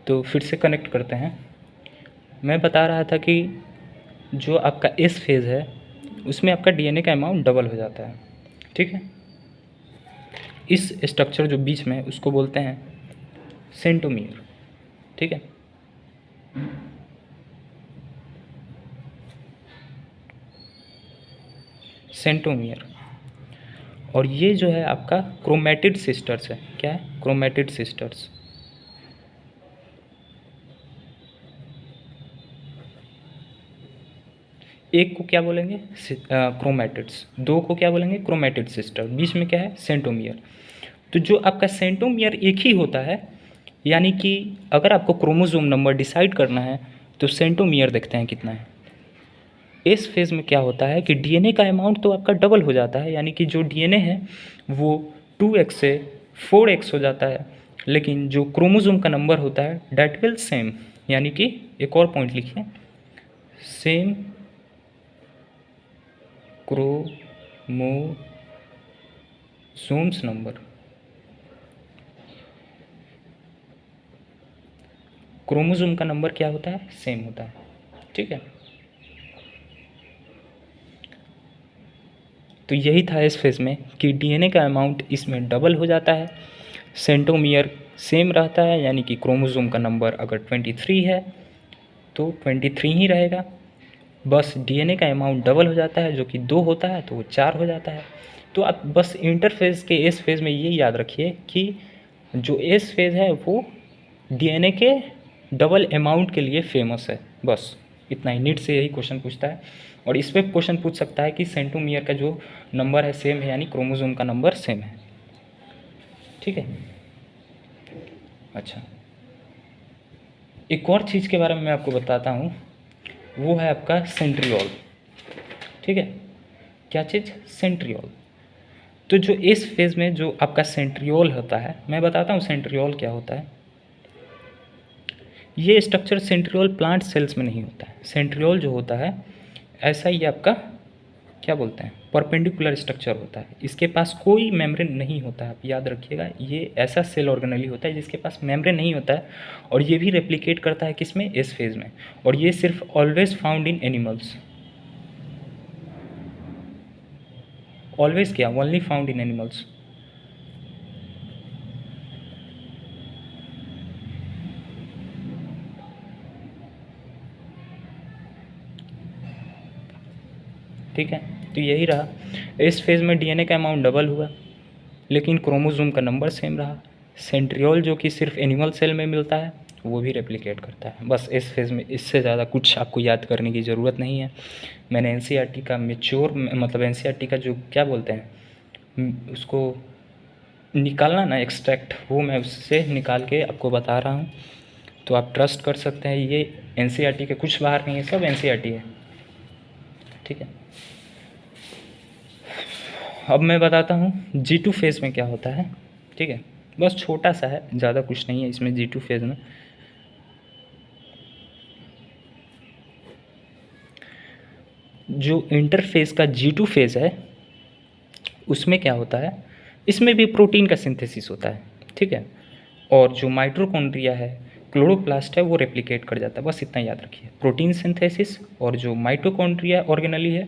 तो फिर से कनेक्ट करते हैं। मैं बता रहा था कि जो आपका एस फेज़ है उसमें आपका डीएनए का अमाउंट डबल हो जाता है, ठीक है। इस स्ट्रक्चर जो बीच में है उसको बोलते हैं सेंट्रोमियर, ठीक है। सेंट्रोमियर। और ये जो है आपका क्रोमेटिड सिस्टर्स है। क्या है? Chromatid sisters. एक को क्या बोलेंगे? क्रोमेटिड्स। दो को क्या बोलेंगे? Chromatid sister. बीच में क्या है? सेंट्रोमियर। तो जो आपका सेंट्रोमियर एक ही होता है, यानी कि अगर आपको क्रोमोसोम नंबर डिसाइड करना है तो सेंट्रोमियर देखते हैं कितना है। इस फेज़ में क्या होता है कि डीएनए का अमाउंट तो आपका डबल हो जाता है, यानी कि जो डीएनए है वो 2x से 4x हो जाता है, लेकिन जो क्रोमोसोम का नंबर होता है डैट विल सेम, यानी कि एक और पॉइंट लिखिए, सेम क्रोमोसोम्स नंबर। क्रोमोसोम का नंबर क्या होता है? सेम होता है, ठीक है। तो यही था इस फेज़ में कि डीएनए का अमाउंट इसमें डबल हो जाता है, सेंट्रोमियर सेम रहता है, यानी कि क्रोमोसोम का नंबर अगर 23 है तो 23 ही रहेगा, बस डीएनए का अमाउंट डबल हो जाता है, जो कि 2 होता है तो वो 4 हो जाता है। तो आप बस इंटरफेज़ के इस फेज़ में ये याद रखिए कि जो एस फेज़ है वो डीएनए के डबल अमाउंट के लिए फेमस है, बस इतना ही। नीट से यही क्वेश्चन पूछता है, और इस पर क्वेश्चन पूछ सकता है कि सेंट्रोमियर का जो नंबर है सेम है, यानी क्रोमोसोम का नंबर सेम है, ठीक है। अच्छा, एक और चीज़ के बारे में मैं आपको बताता हूँ, वो है आपका सेंट्रियोल, ठीक है। क्या चीज़? सेंट्रियोल। तो जो इस फेज़ में जो आपका सेंट्रियोल होता है, मैं बताता हूँ सेंट्रियोल क्या होता है। ये स्ट्रक्चर सेंट्रियोल प्लांट सेल्स में नहीं होता है। सेंट्रियोल जो होता है ऐसा ही आपका क्या बोलते हैं, परपेंडिकुलर स्ट्रक्चर होता है। इसके पास कोई मेम्ब्रेन नहीं होता है, आप याद रखिएगा। ये ऐसा सेल ऑर्गेनेली होता है जिसके पास मेम्ब्रेन नहीं होता है, और ये भी रेप्लिकेट करता है किस में? एस फेज़ में। और ये सिर्फ always found in animals. Always क्या? Only found in animals. ठीक है, तो यही रहा। इस फेज़ में डीएनए का अमाउंट डबल हुआ, लेकिन क्रोमोसोम का नंबर सेम रहा। सेंट्रियोल जो कि सिर्फ एनिमल सेल में मिलता है वो भी रेप्लिकेट करता है। बस इस फेज़ में इससे ज़्यादा कुछ आपको याद करने की ज़रूरत नहीं है। मैंने एनसीईआरटी का मेच्योर, मतलब एनसीईआरटी का जो क्या बोलते हैं उसको निकालना ना, एक्सट्रैक्ट, वो मैं उससे निकाल के आपको बता रहा हूँ, तो आप ट्रस्ट कर सकते हैं। ये एनसीईआरटी के कुछ बाहर नहीं है, सब एनसीईआरटी है, ठीक है। अब मैं बताता हूँ G2 फेज़ में क्या होता है, ठीक है। बस छोटा सा है, ज़्यादा कुछ नहीं है इसमें G2 फेज़ में। जो इंटरफेज़ का G2 फेज़ है उसमें क्या होता है, इसमें भी प्रोटीन का सिंथेसिस होता है, ठीक है। और जो माइटोकॉन्ड्रिया है, क्लोरोप्लास्ट है, वो रेप्लिकेट कर जाता है। बस इतना याद रखिए, प्रोटीन सिंथेसिस और जो माइटोकॉन्ड्रिया ऑर्गेनली है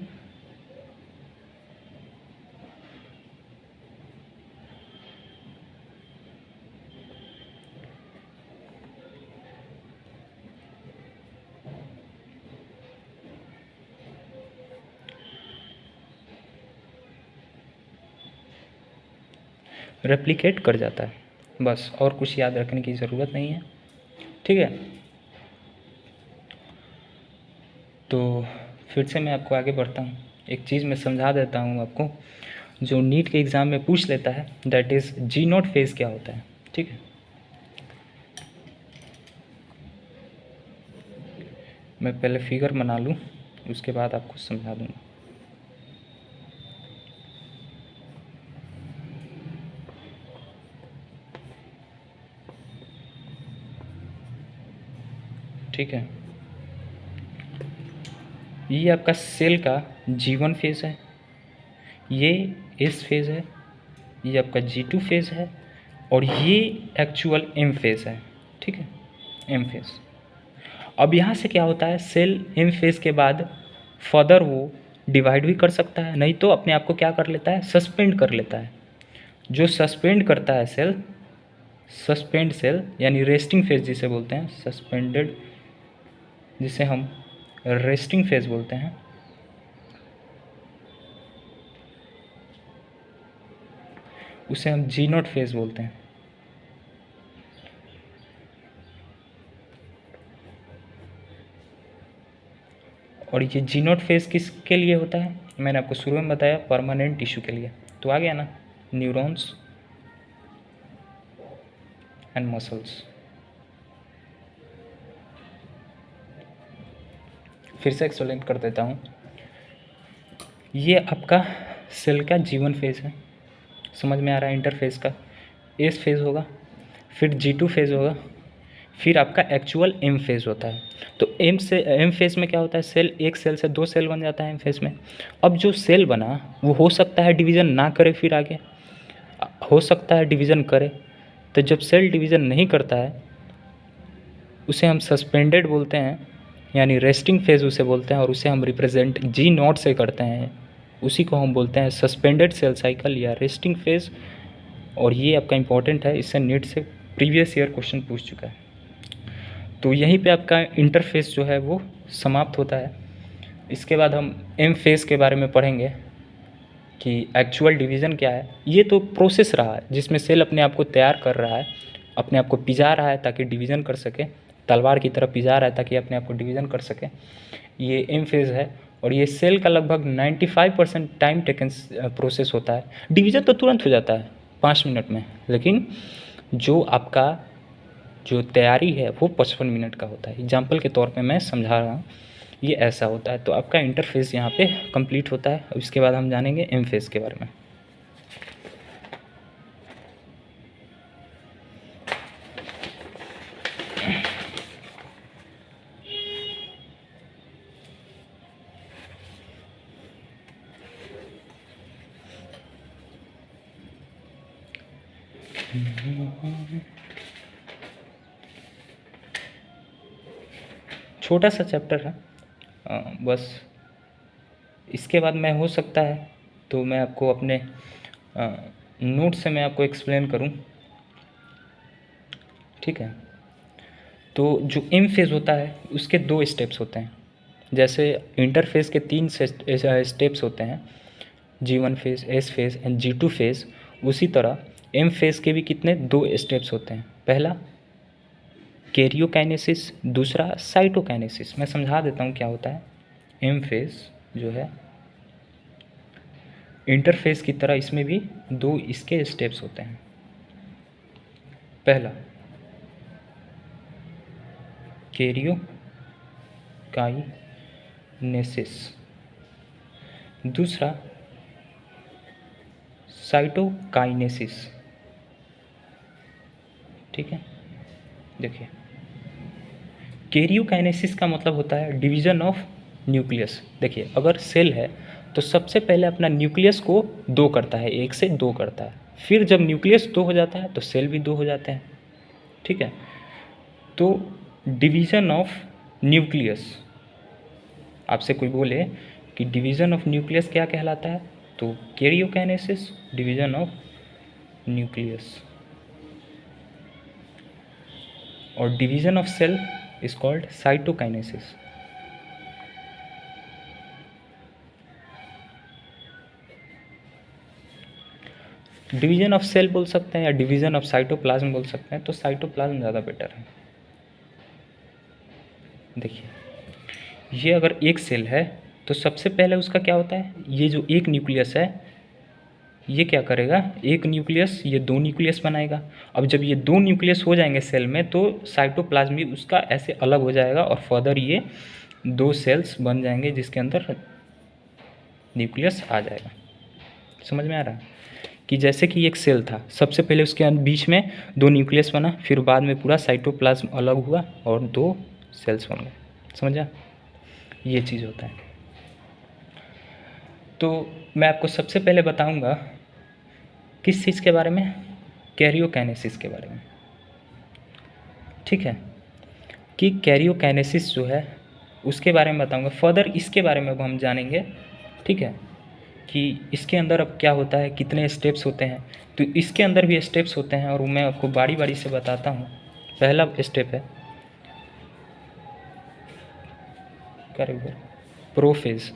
रेप्लिकेट कर जाता है, बस और कुछ याद रखने की ज़रूरत नहीं है, ठीक है। तो फिर से मैं आपको आगे बढ़ता हूँ, एक चीज़ मैं समझा देता हूँ आपको, जो नीट के एग्ज़ाम में पूछ लेता है, दैट इज़ G0 फेज़ क्या होता है, ठीक है। मैं पहले फिगर बना लूँ, उसके बाद आपको समझा दूँगा। ठीक है, ये आपका सेल का G1 फेज़ है, ये एस फेज़ है, ये आपका G2 फेज़ है, और ये एक्चुअल M फेज़ है, ठीक है। M phase. अब यहाँ से क्या होता है, सेल एम फेज के बाद फर्दर वो डिवाइड भी कर सकता है, नहीं तो अपने आप को क्या कर लेता है, सस्पेंड कर लेता है। जो सस्पेंड करता है सेल, सस्पेंड सेल यानी रेस्टिंग फेज जिसे बोलते हैं, सस्पेंडेड जिसे हम रेस्टिंग फेज बोलते हैं, उसे हम जी नॉट फेज बोलते हैं। और ये जी नॉट फेज किसके लिए होता है, मैंने आपको शुरू में बताया, परमानेंट टिश्यू के लिए। तो आ गया ना, न्यूरॉन्स एंड मसल्स। फिर से एक्सप्लेन कर देता हूँ। ये आपका सेल का जीवन फेज है, समझ में आ रहा है। इंटरफेज का एस फेज होगा, फिर G2 फेज होगा, फिर आपका एक्चुअल एम फेज होता है। तो एम फेज में क्या होता है, सेल, एक सेल से दो सेल बन जाता है एम फेज में। अब जो सेल बना वो हो सकता है डिवीज़न ना करे, फिर आगे हो सकता है डिवीज़न करे। तो जब सेल डिवीज़न नहीं करता है उसे हम सस्पेंडेड बोलते हैं, यानी रेस्टिंग फेज उसे बोलते हैं, और उसे हम रिप्रेजेंट जी नॉट से करते हैं। उसी को हम बोलते हैं सस्पेंडेड सेल साइकिल या रेस्टिंग फेज। और ये आपका इम्पॉर्टेंट है, इससे नीट से प्रीवियस ईयर क्वेश्चन पूछ चुका है। तो यहीं पे आपका इंटरफेस जो है वो समाप्त होता है। इसके बाद हम एम फेज के बारे में पढ़ेंगे कि एक्चुअल डिवीज़न क्या है। ये तो प्रोसेस रहा है जिसमें सेल अपने आप को तैयार कर रहा है, अपने आप को पिजा रहा है ताकि डिवीज़न कर सके, तलवार की तरह पिजा रहा है ताकि अपने आप को डिवीज़न कर सके। ये एम फेज है, और ये सेल का लगभग 95% टाइम टेकन प्रोसेस होता है। डिवीज़न तो तुरंत हो जाता है 5 मिनट में, लेकिन जो आपका जो तैयारी है वो 55 मिनट का होता है। एग्जाम्पल के तौर पे मैं समझा रहा हूँ, ये ऐसा होता है। तो आपका इंटरफेस यहाँ पे कंप्लीट होता है। अब इसके बाद हम जानेंगे एम फेज के बारे में। छोटा सा चैप्टर है, बस इसके बाद मैं हो सकता है तो मैं आपको अपने नोट से मैं आपको एक्सप्लेन करूं, ठीक है। तो जो एम फेज होता है उसके 2 स्टेप्स होते हैं। जैसे इंटरफेज के 3 स्टेप्स होते हैं, G1 phase, S phase and G2 phase, उसी तरह एम फेज के भी कितने 2 स्टेप्स होते हैं। पहला कैरियोकाइनेसिस, दूसरा साइटोकाइनेसिस। मैं समझा देता हूँ क्या होता है। एम फेज जो है इंटरफेस की तरह इसमें भी 2 इसके स्टेप्स होते हैं। पहला कैरियोकाइनेसिस, दूसरा साइटोकाइनेसिस, ठीक है। देखिए, कैरियोकाइनेसिस का मतलब होता है डिवीज़न ऑफ न्यूक्लियस। देखिए, अगर सेल है तो सबसे पहले अपना न्यूक्लियस को 2 करता है, 1 से 2 करता है। फिर जब न्यूक्लियस 2 हो जाता है तो सेल भी 2 हो जाते हैं, ठीक है। तो डिवीज़न ऑफ न्यूक्लियस, आपसे कोई बोले कि डिवीज़न ऑफ न्यूक्लियस क्या कहलाता है, तो कैरियोकाइनेसिस, डिवीज़न ऑफ न्यूक्लियस। और division of cell is called cytokinesis. Division of cell बोल सकते हैं या डिवीज़न ऑफ साइटोप्लाज्म बोल सकते हैं, तो साइटोप्लाज्म ज़्यादा बेटर है। देखिए, ये अगर एक सेल है तो सबसे पहले उसका क्या होता है, ये जो एक न्यूक्लियस है ये क्या करेगा, एक न्यूक्लियस, ये 2 न्यूक्लियस बनाएगा। अब जब ये 2 न्यूक्लियस हो जाएंगे सेल में तो साइटोप्लाज्म भी उसका ऐसे अलग हो जाएगा और फर्दर ये 2 सेल्स बन जाएंगे जिसके अंदर न्यूक्लियस आ जाएगा। समझ में आ रहा है कि जैसे कि एक सेल था, सबसे पहले उसके बीच में 2 न्यूक्लियस बना, फिर बाद में पूरा साइटोप्लाज्म अलग हुआ और 2 सेल्स बन गए। समझा, ये चीज़ होता है। तो मैं आपको सबसे पहले बताऊंगा किस चीज़ के बारे में, कैरियोकाइनेसिस के बारे में, ठीक है। कि कैरियोकाइनेसिस जो है उसके बारे में बताऊंगा। फर्दर इसके बारे में अब हम जानेंगे, ठीक है, कि इसके अंदर अब क्या होता है, कितने स्टेप्स होते हैं। तो इसके अंदर भी स्टेप्स होते हैं और मैं आपको बारी बारी से बताता हूँ। पहला स्टेप है प्रोफेज।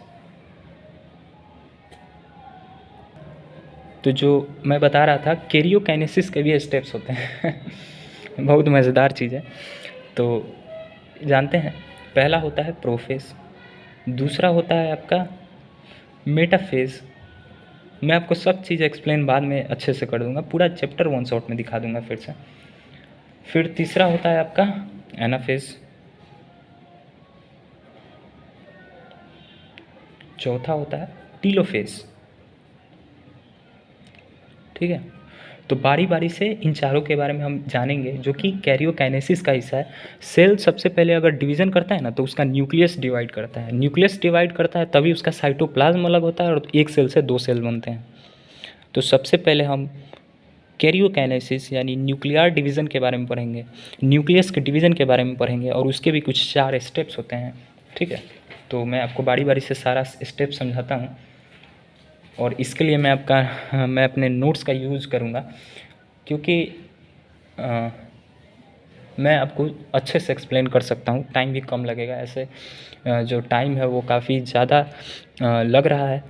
तो जो मैं बता रहा था, कैरियोकाइनेसिस के भी स्टेप्स होते हैं बहुत मज़ेदार चीज़ है। तो जानते हैं, पहला होता है प्रोफेज, दूसरा होता है आपका मेटाफेज। मैं आपको सब चीज़ एक्सप्लेन बाद में अच्छे से कर दूंगा, पूरा चैप्टर वन शॉट में दिखा दूंगा फिर से। फिर तीसरा होता है आपका एनाफेज, चौथा होता है टीलोफेज, ठीक है। तो बारी बारी से इन चारों के बारे में हम जानेंगे, जो कि कैरियोकाइनेसिस का हिस्सा है। सेल सबसे पहले अगर डिवीज़न करता है ना, तो उसका न्यूक्लियस डिवाइड करता है। न्यूक्लियस डिवाइड करता है तभी उसका साइटोप्लाज्म अलग होता है और एक सेल से दो सेल बनते हैं। तो सबसे पहले हम कैरियोकाइनेसिस यानी न्यूक्लियर डिवीज़न के बारे में पढ़ेंगे, न्यूक्लियस के डिवीज़न के बारे में पढ़ेंगे, और उसके भी कुछ 4 स्टेप्स होते हैं, ठीक है। तो मैं आपको बारी बारी से सारा स्टेप समझाता हूँ, और इसके लिए मैं अपने नोट्स का यूज़ करूँगा, क्योंकि मैं आपको अच्छे से एक्सप्लेन कर सकता हूँ, टाइम भी कम लगेगा। ऐसे जो टाइम है वो काफ़ी ज़्यादा लग रहा है,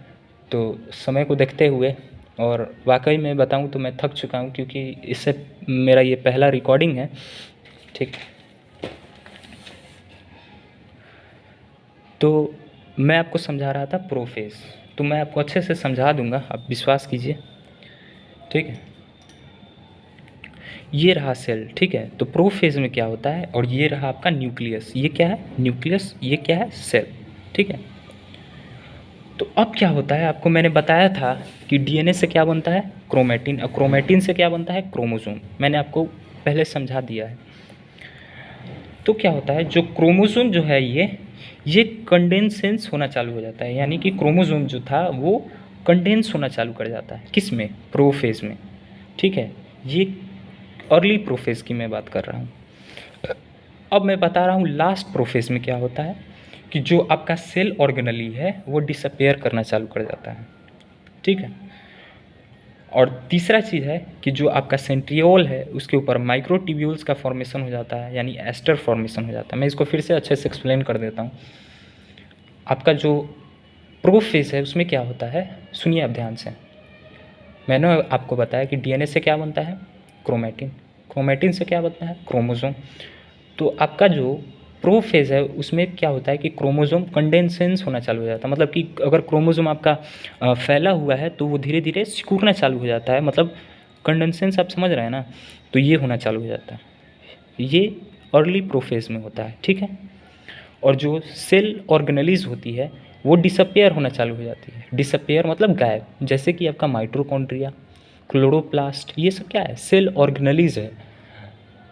तो समय को देखते हुए, और वाकई में बताऊँ तो मैं थक चुका हूँ, क्योंकि इससे मेरा ये पहला रिकॉर्डिंग है, ठीक। तो मैं आपको समझा रहा था प्रोफेज, तो मैं आपको अच्छे से समझा दूंगा, आप विश्वास कीजिए, ठीक है। ये रहा सेल, ठीक है। तो प्रोफेज में क्या होता है, और ये रहा आपका न्यूक्लियस। ये क्या है न्यूक्लियस, ये क्या है सेल, ठीक है। तो अब क्या होता है, आपको मैंने बताया था कि डीएनए से क्या बनता है, क्रोमेटिन, और क्रोमेटिन से क्या बनता है, क्रोमोसोम। मैंने आपको पहले समझा दिया है। तो क्या होता है, जो क्रोमोसोम जो है ये कंडेंसेंस होना चालू हो जाता है, यानी कि क्रोमोसोम जो था वो कंडेंस होना चालू कर जाता है। किस में, प्रोफेज में, ठीक है। ये अर्ली प्रोफेज की मैं बात कर रहा हूँ। अब मैं बता रहा हूँ लास्ट प्रोफेज में क्या होता है, कि जो आपका सेल ऑर्गेनली है वो डिसअपेयर करना चालू कर जाता है, ठीक है। और तीसरा चीज़ है कि जो आपका सेंट्रियोल है उसके ऊपर माइक्रोट्यूब्यूल्स का फॉर्मेशन हो जाता है, यानी एस्टर फॉर्मेशन हो जाता है। मैं इसको फिर से अच्छे से एक्सप्लेन कर देता हूँ। आपका जो प्रोफेज है उसमें क्या होता है, सुनिए आप ध्यान से। मैंने आपको बताया कि डीएनए से क्या बनता है, क्रोमेटिन, क्रोमेटिन से क्या बनता है, क्रोमोसोम। तो आपका जो प्रोफेज है उसमें क्या होता है कि क्रोमोसोम कंडेंसेंस होना चालू हो जाता है। मतलब कि अगर क्रोमोसोम आपका फैला हुआ है तो वो धीरे धीरे सिकुड़ना चालू हो जाता है, मतलब कंडेंसेंस, आप समझ रहे हैं ना। तो ये होना चालू हो जाता है, ये अर्ली प्रोफेज में होता है, ठीक है। और जो सेल ऑर्गेनेलिज होती है वो डिसअपेयर होना चालू हो जाती है। डिसअपेयर मतलब गायब, जैसे कि आपका माइटोकॉन्ड्रिया, क्लोरोप्लास्ट, ये सब क्या है, सेल ऑर्गेनेलिज है।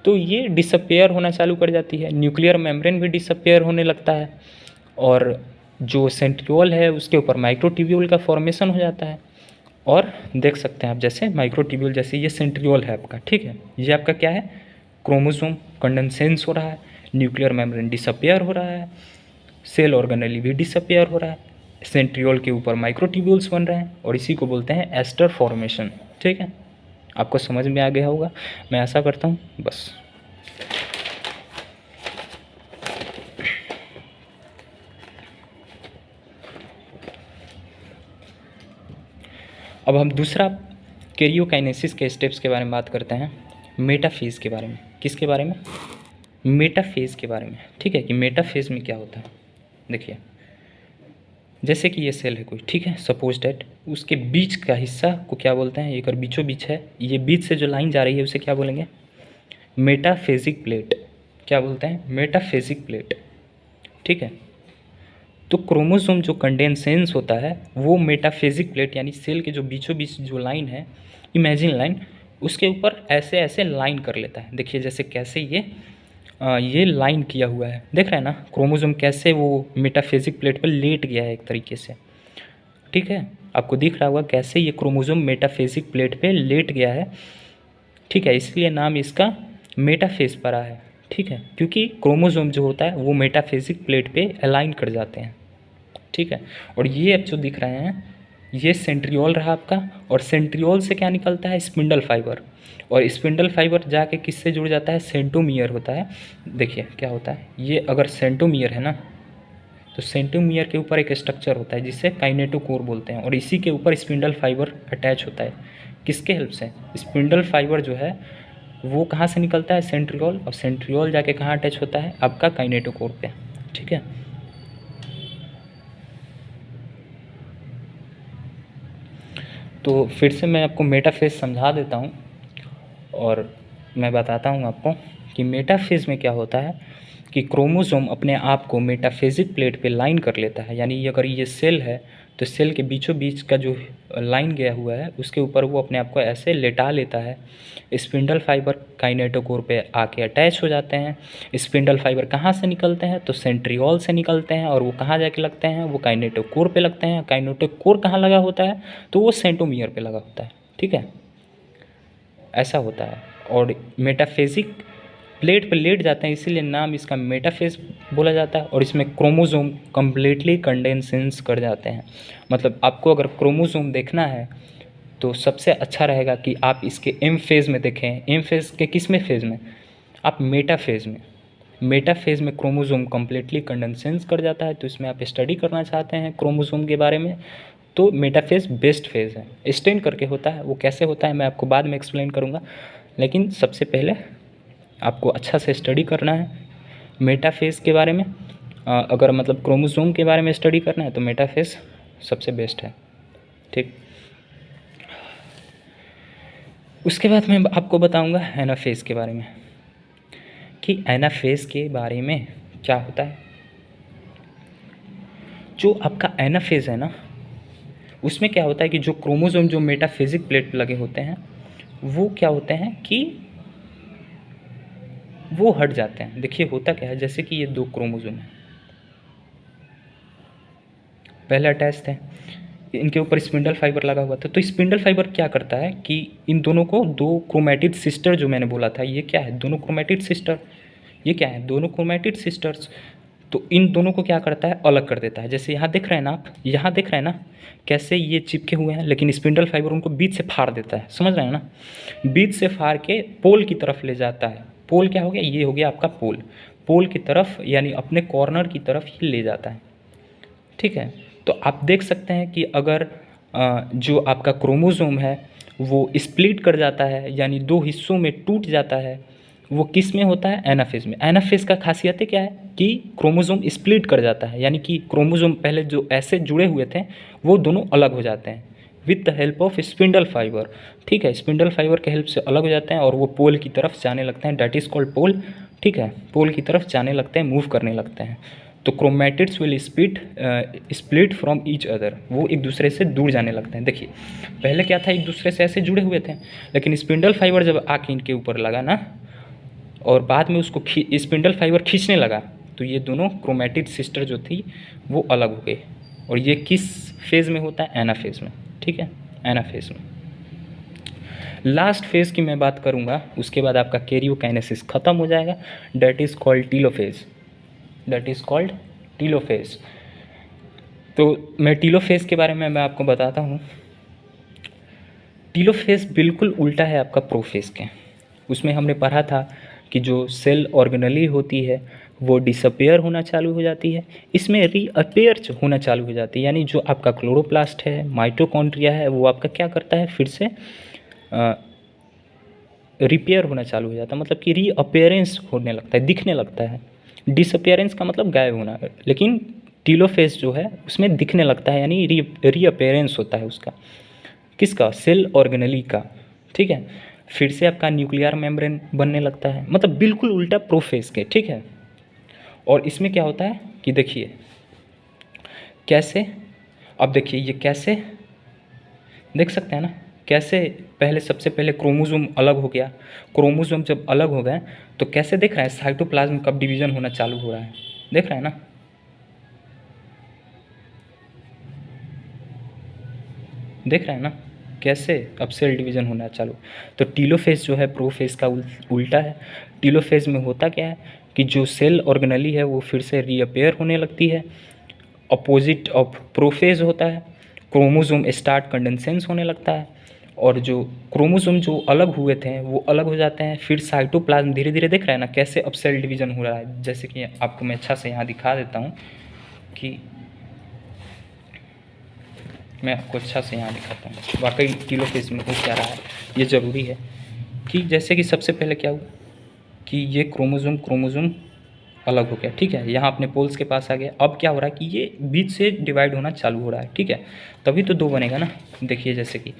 तो ये डिसअपेयर होना चालू कर जाती है। न्यूक्लियर मेम्ब्रेन भी डिसअपेयर होने लगता है, और जो सेंट्रियोल है उसके ऊपर माइक्रोट्यूब्यूल का फॉर्मेशन हो जाता है। और देख सकते हैं आप, जैसे माइक्रोट्यूब्यूल, जैसे ये सेंट्रियोल है आपका, ठीक है। ये आपका क्या है, क्रोमोसोम कंडेंसेंस हो रहा है, न्यूक्लियर मेम्ब्रेन डिसअपेयर हो रहा है, सेल ऑर्गेनेली भी डिसअपेयर हो रहा है, सेंट्रियोल के ऊपर माइक्रोट्यूब्यूल्स बन रहे हैं, और इसी को बोलते हैं एस्टर फॉर्मेशन, ठीक है। आपको समझ में आ गया होगा, मैं आशा करता हूँ। बस अब हम दूसरा कैरियोकाइनेसिस के स्टेप्स के बारे में बात करते हैं, मेटाफेज के बारे में। किसके बारे में, मेटाफेज के बारे में, ठीक है। कि मेटाफेज में क्या होता है, देखिए, जैसे कि ये सेल है कोई, ठीक है, सपोज डैट उसके बीच का हिस्सा को क्या बोलते हैं, एक बीचों बीच है, ये बीच से जो लाइन जा रही है उसे क्या बोलेंगे, मेटाफेजिक प्लेट। क्या बोलते हैं, मेटाफेजिक प्लेट, ठीक है। तो क्रोमोसोम जो कंडेंसेंस होता है वो मेटाफेजिक प्लेट, यानी सेल के जो बीचों बीच जो लाइन है, इमेजिन लाइन, उसके ऊपर ऐसे ऐसे लाइन कर लेता है। देखिए जैसे कैसे ये लाइन किया हुआ है, देख रहे हैं ना, क्रोमोसोम कैसे वो मेटाफेजिक प्लेट पर लेट गया है एक तरीके से, ठीक है। आपको दिख रहा होगा कैसे ये क्रोमोसोम मेटाफेजिक प्लेट पे लेट गया है, ठीक है। इसलिए नाम इसका मेटाफेज पड़ा है, ठीक है, क्योंकि क्रोमोसोम जो होता है वो मेटाफेजिक प्लेट पे अलाइन कर जाते हैं। ठीक है, और ये अब जो दिख रहे हैं ये सेंट्रियोल रहा आपका, और सेंट्रियोल से क्या निकलता है, स्पिंडल फाइबर, और स्पिंडल फाइबर जाके किससे जुड़ जाता है, सेंटोमियर होता है। देखिए क्या होता है, ये अगर सेंटोमियर है ना, तो सेंटोमियर के ऊपर एक स्ट्रक्चर होता है जिसे काइनेटोकोर बोलते हैं, और इसी के ऊपर स्पिंडल फाइबर अटैच होता है। किसके हेल्प से, स्पिंडल फाइबर जो है वो कहाँ से निकलता है, सेंट्रियोल, और सेंट्रियोल जाके कहाँ अटैच होता है, आपका काइनेटोकोर पे। ठीक है, तो फिर से मैं आपको मेटाफेज समझा देता हूँ, और मैं बताता हूँ आपको कि मेटाफेज में क्या होता है कि क्रोमोसोम अपने आप को मेटाफेजिक प्लेट पे लाइन कर लेता है, यानी अगर ये सेल है तो सेल के बीचों बीच का जो लाइन गया हुआ है उसके ऊपर वो अपने आप को ऐसे लेटा लेता है। स्पिंडल फाइबर काइनेटोकोर पे आके अटैच हो जाते हैं। स्पिंडल फाइबर कहाँ से निकलते हैं, तो सेंट्रियोल से निकलते हैं, और वो कहाँ जाके लगते हैं, वो काइनेटोकोर पे लगते हैं। काइनेटोकोर कहाँ लगा होता है, तो वो सेंटोमियर पे लगा होता है। ठीक है, ऐसा होता है, और मेटाफेजिक प्लेट पर लेट जाते हैं, इसीलिए नाम इसका मेटाफेज बोला जाता है। और इसमें क्रोमोसोम कम्प्लीटली कंडेंसेंस कर जाते हैं। मतलब आपको अगर क्रोमोसोम देखना है तो सबसे अच्छा रहेगा कि आप इसके एम फेज़ में देखें। एम फेज़ के किस में फेज़ में, आप मेटाफेज़ में। मेटाफेज़ में क्रोमोसोम कम्प्लीटली कंडेंसेंस कर जाता है, तो इसमें आप स्टडी करना चाहते हैं क्रोमोसोम के बारे में, तो मेटाफेज़ बेस्ट फेज़ है। स्टेन करके होता है, वो कैसे होता है मैं आपको बाद में एक्सप्लेन करूँगा, लेकिन सबसे पहले आपको अच्छा से स्टडी करना है मेटाफेज़ के बारे में। अगर मतलब क्रोमोसोम के बारे में स्टडी करना है तो मेटाफेज़ सबसे बेस्ट है। ठीक, उसके बाद मैं आपको बताऊंगा एनाफेज़ के बारे में, कि एनाफेज़ के बारे में क्या होता है। जो आपका एनाफेज़ है ना, उसमें क्या होता है कि जो क्रोमोसोम जो मेटाफेजिक प्लेट पे लगे होते हैं वो क्या होते हैं कि वो हट जाते हैं। देखिए होता क्या है, जैसे कि ये दो क्रोमोसोम हैं, पहले अटैच थे, इनके ऊपर स्पिंडल फाइबर लगा हुआ था, तो स्पिंडल फाइबर क्या करता है कि इन दोनों को, दो क्रोमैटिड सिस्टर जो मैंने बोला था, ये क्या है, दोनों क्रोमैटिड सिस्टर, ये क्या है, दोनों क्रोमैटिड सिस्टर्स, तो इन दोनों को क्या करता है, अलग कर देता है। जैसे यहाँ देख रहे हैं ना आप, यहाँ देख रहे हैं ना कैसे ये चिपके हुए हैं, लेकिन स्पिंडल फाइबर उनको बीच से फाड़ देता है, समझ रहे हैं ना, बीच से फाड़ के पोल की तरफ ले जाता है। पोल क्या हो गया, ये हो गया आपका पोल, पोल की तरफ यानी अपने कॉर्नर की तरफ ही ले जाता है। ठीक है, तो आप देख सकते हैं कि अगर जो आपका क्रोमोसोम है वो स्प्लिट कर जाता है, यानी दो हिस्सों में टूट जाता है, वो किस में होता है, एनाफेज में। एनाफेज का खासियत क्या है कि क्रोमोसोम स्प्लिट कर जाता है, यानी कि क्रोमोसोम पहले जो ऐसे जुड़े हुए थे वो दोनों अलग हो जाते हैं with the help of spindle fibre. ठीक है, स्पिंडल फाइबर के हेल्प से अलग हो जाते हैं और वो पोल की तरफ जाने लगते हैं, डैट इज़ कॉल्ड पोल। ठीक है, पोल की तरफ जाने लगते हैं, मूव करने लगते हैं। तो chromatids will split from each other, वो एक दूसरे से दूर जाने लगते हैं। देखिए पहले क्या था, एक दूसरे से ऐसे जुड़े हुए थे, लेकिन स्पिंडल फाइबर जब आके इनके ऊपर लगा ना, और बाद में उसको स्पिंडल फाइबर खींचने लगा, तो ये दोनों क्रोमैटिड सिस्टर जो थी वो अलग हो गई। और ये किस फेज़ में होता है, एनाफेज़ में। ठीक है, एनाफेज़ में। लास्ट फेज़ की मैं बात करूँगा, उसके बाद आपका कैरियोकाइनेसिस ख़त्म हो जाएगा, that is called telophase, that is called telophase. तो मैं टीलोफेज़ के बारे में मैं आपको बताता हूँ। टीलोफेज़ बिल्कुल उल्टा है आपका प्रोफेज़ के। उसमें हमने पढ़ा था कि जो सेल ऑर्गेनली होती है वो डिसअपेयर होना चालू हो जाती है, इसमें रीअपेयर होना चालू हो जाती है, यानी जो आपका क्लोरोप्लास्ट है, माइटोकॉन्ड्रिया है, वो आपका क्या करता है, फिर से रिपेयर होना चालू हो जाता है, मतलब कि रीअपेयरेंस होने लगता है, दिखने लगता है। डिसअपेयरेंस का मतलब गायब होना, लेकिन टीलोफेज़ जो है उसमें दिखने लगता है, यानी रीअपेयरेंस होता है उसका, किसका, सेल ऑर्गेनली का। ठीक है, फिर से आपका न्यूक्लियर मेम्ब्रेन बनने लगता है, मतलब बिल्कुल उल्टा प्रोफेज़ के। ठीक है, और इसमें क्या होता है कि देखिए कैसे, अब देखिए ये कैसे देख सकते हैं ना, कैसे पहले सबसे पहले क्रोमोसोम अलग हो गया, क्रोमोसोम जब अलग हो गए तो कैसे देख रहे हैं, साइटोप्लाज्म कब डिवीज़न होना चालू हो रहा है, देख रहे हैं ना, देख रहे हैं ना कैसे अब सेल डिवीज़न होना चालू। तो टीलोफेज़ जो है प्रोफेज़ का उल्टा है। टीलोफेज में होता क्या है कि जो सेल ऑर्गेनेली है वो फिर से रीअपेयर होने लगती है। अपोजिट ऑफ प्रोफेज होता है, क्रोमोसोम स्टार्ट कंडेंसेंस होने लगता है, और जो क्रोमोसोम जो अलग हुए थे वो अलग हो जाते हैं। फिर साइटोप्लाज्म धीरे धीरे दिख रहा है ना कैसे अब सेल डिवीज़न हो रहा है। जैसे कि आपको मैं अच्छा से यहाँ दिखा देता हूँ कि मैं आपको अच्छा से यहाँ दिखाता हूँ वाकई टीलोफेज में हो क्या रहा है। ये ज़रूरी है कि जैसे कि सबसे पहले क्या हुआ कि ये क्रोमोसोम अलग हो गया, ठीक है, यहाँ अपने पोल्स के पास आ गया। अब क्या हो रहा है कि ये बीच से डिवाइड होना चालू हो रहा है, ठीक है, तभी तो दो बनेगा ना। देखिए जैसे कि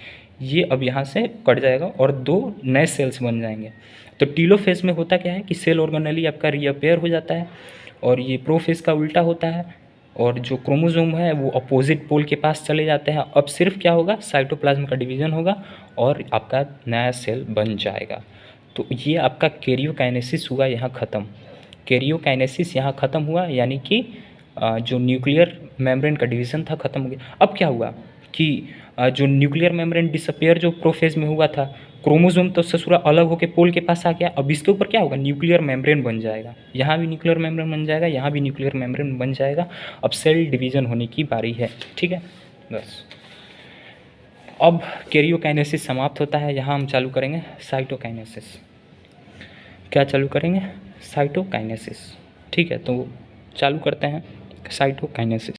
ये अब यहाँ से कट जाएगा और दो नए सेल्स बन जाएंगे। तो टीलोफेज में होता क्या है कि सेल ऑर्गेनेली आपका रीअपेयर हो जाता है, और ये प्रोफेज का उल्टा होता है, और जो क्रोमोसोम है वो अपोजिट पोल के पास चले जाते हैं। अब सिर्फ क्या होगा, साइटोप्लाज्म का डिवीज़न होगा और आपका नया सेल बन जाएगा। तो ये आपका कैरियोकाइनेसिस हुआ यहाँ ख़त्म। कैरियोकाइनेसिस यहाँ ख़त्म हुआ, यानी कि जो न्यूक्लियर मेम्ब्रेन का डिवीज़न था ख़त्म हो गया। अब क्या हुआ कि जो न्यूक्लियर मेम्ब्रेन डिसअपेयर जो प्रोफेज में हुआ था, क्रोमोसोम तो ससुरा अलग होकर पोल के पास आ गया। अब इसके ऊपर क्या होगा, न्यूक्लियर मेम्ब्रेन बन जाएगा। यहाँ भी न्यूक्लियर मेम्ब्रेन बन जाएगा, यहाँ भी न्यूक्लियर मेम्ब्रेन बन जाएगा। अब सेल डिवीज़न होने की बारी है, ठीक है। बस अब कैरियोकाइनेसिस समाप्त होता है। यहाँ हम चालू करेंगे साइटोकाइनेसिस। क्या चालू करेंगे, साइटोकाइनेसिस, ठीक है। तो चालू करते हैं साइटोकाइनेसिस।